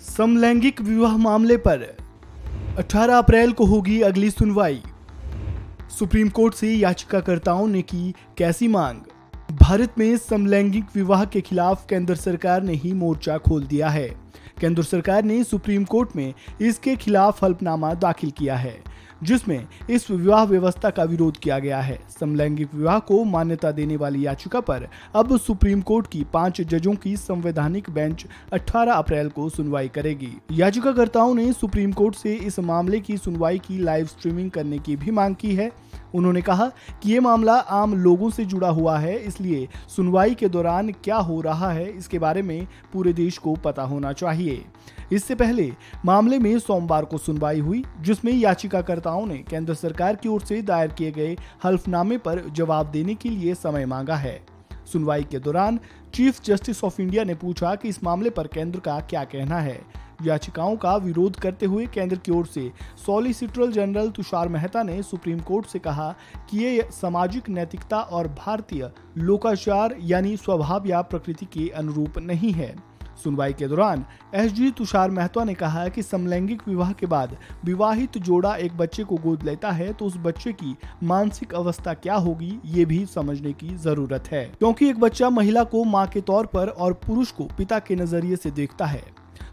समलैंगिक विवाह मामले पर 18 अप्रैल को होगी अगली सुनवाई। सुप्रीम कोर्ट से याचिकाकर्ताओं ने की कैसी मांग। भारत में समलैंगिक विवाह के खिलाफ केंद्र सरकार ने ही मोर्चा खोल दिया है। केंद्र सरकार ने सुप्रीम कोर्ट में इसके खिलाफ हलफनामा दाखिल किया है, जिसमें इस विवाह व्यवस्था का विरोध किया गया है। समलैंगिक विवाह को मान्यता देने वाली याचिका पर अब सुप्रीम कोर्ट की 5 जजों की संवैधानिक बेंच 18 अप्रैल को सुनवाई करेगी। याचिकाकर्ताओं ने सुप्रीम कोर्ट से इस मामले की सुनवाई की लाइव स्ट्रीमिंग करने की भी मांग की है। उन्होंने कहा कि ये मामला आम लोगों से जुड़ा हुआ है, इसलिए सुनवाई के दौरान क्या हो रहा है इसके बारे में पूरे देश को पता होना चाहिए। इससे पहले मामले में सोमवार को सुनवाई हुई, जिसमें याचिकाकर्ताओं ने केंद्र सरकार की ओर से दायर किए गए हल्फनामे पर जवाब देने के लिए समय मांगा है। सुनवाई के दौरान चीफ जस्टिस ऑफ इंडिया ने पूछा कि इस मामले पर केंद्र का क्या कहना है। याचिकाओं का विरोध करते हुए केंद्र की ओर से सॉलिसिटर जनरल तुषार मेहता ने सुप्रीम कोर्ट से कहा कि ये सामाजिक नैतिकता और भारतीय लोकाचार यानी स्वभाव या प्रकृति के अनुरूप नहीं है। सुनवाई के दौरान एसजी तुषार मेहता ने कहा कि समलैंगिक विवाह के बाद विवाहित जोड़ा एक बच्चे को गोद लेता है तो उस बच्चे की मानसिक अवस्था क्या होगी ये भी समझने की जरूरत है, क्योंकि एक बच्चा महिला को मां के तौर पर और पुरुष को पिता के नजरिए से देखता है।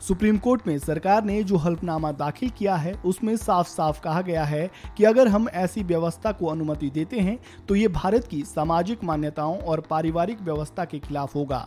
सुप्रीम कोर्ट में सरकार ने जो हल्फनामा दाखिल किया है उसमें साफ साफ कहा गया है कि अगर हम ऐसी व्यवस्था को अनुमति देते हैं तो ये भारत की सामाजिक मान्यताओं और पारिवारिक व्यवस्था के खिलाफ होगा,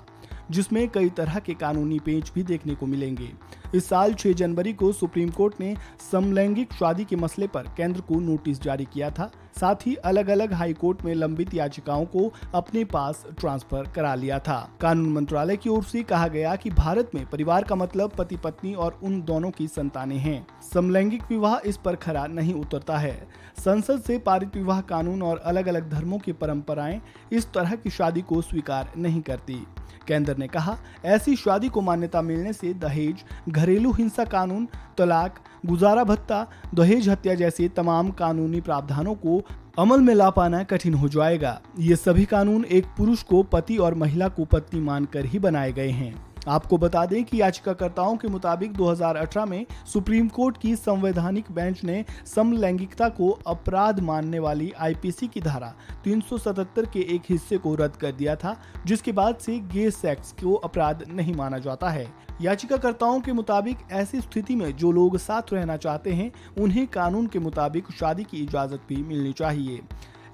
जिसमें कई तरह के कानूनी पेच भी देखने को मिलेंगे। इस साल 6 जनवरी को सुप्रीम कोर्ट ने समलैंगिक शादी के मसले पर केंद्र को नोटिस जारी किया था। साथ ही अलग अलग हाई कोर्ट में लंबित याचिकाओं को अपने पास ट्रांसफर करा लिया था। कानून मंत्रालय की ओर से कहा गया कि भारत में परिवार का मतलब पति पत्नी और उन दोनों की संतानें हैं। समलैंगिक विवाह इस पर खरा नहीं उतरता है। संसद से पारित विवाह कानून और अलग अलग धर्मों की परंपराएं इस तरह की शादी को स्वीकार नहीं करती। केंद्र ने कहा ऐसी शादी को मान्यता मिलने से दहेज, घरेलू हिंसा कानून, तलाक, गुजारा भत्ता, दहेज हत्या जैसे तमाम कानूनी प्रावधानों को अमल में ला पाना कठिन हो जाएगा। ये सभी कानून एक पुरुष को पति और महिला को पत्नी मानकर ही बनाए गए हैं। आपको बता दें कि याचिकाकर्ताओं के मुताबिक 2018 में सुप्रीम कोर्ट की संवैधानिक बेंच ने समलैंगिकता को अपराध मानने वाली आईपीसी की धारा 377 के एक हिस्से को रद्द कर दिया था, जिसके बाद से गे सेक्स को अपराध नहीं माना जाता है। याचिकाकर्ताओं के मुताबिक ऐसी स्थिति में जो लोग साथ रहना चाहते हैं उन्हें कानून के मुताबिक शादी की इजाजत भी मिलनी चाहिए।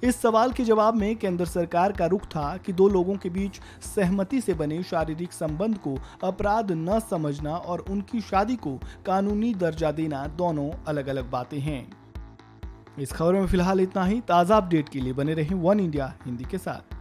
इस सवाल के जवाब में केंद्र सरकार का रुख था कि दो लोगों के बीच सहमति से बने शारीरिक संबंध को अपराध न समझना और उनकी शादी को कानूनी दर्जा देना दोनों अलग अलग बातें हैं। इस खबर में फिलहाल इतना ही। ताज़ा अपडेट के लिए बने रहें वन इंडिया हिंदी के साथ।